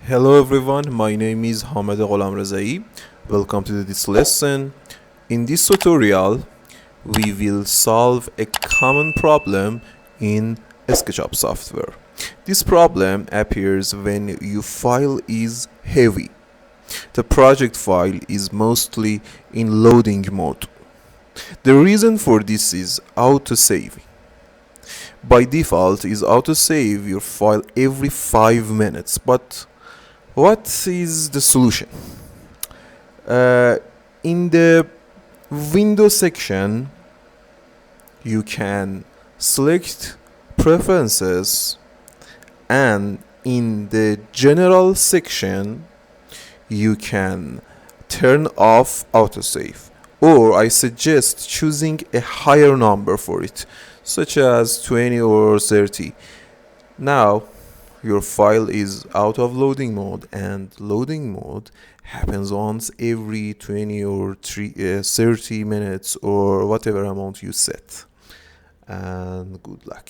Hello everyone, my name is Hamad Gholamrezai. Welcome to this lesson. In this tutorial, we will solve a common problem in SketchUp software. This problem appears when your file is heavy. The project file is mostly in loading mode. The reason for this is autosave. By default is autosave your file every 5 minutes, but what is the solution? Uh, in the window section, you can select preferences, and in the general section, you can turn off autosave, or I suggest choosing a higher number for it, such as 20 or 30. Now your file is out of loading mode, and loading mode happens once every 20 or 30 minutes or whatever amount you set. And good luck.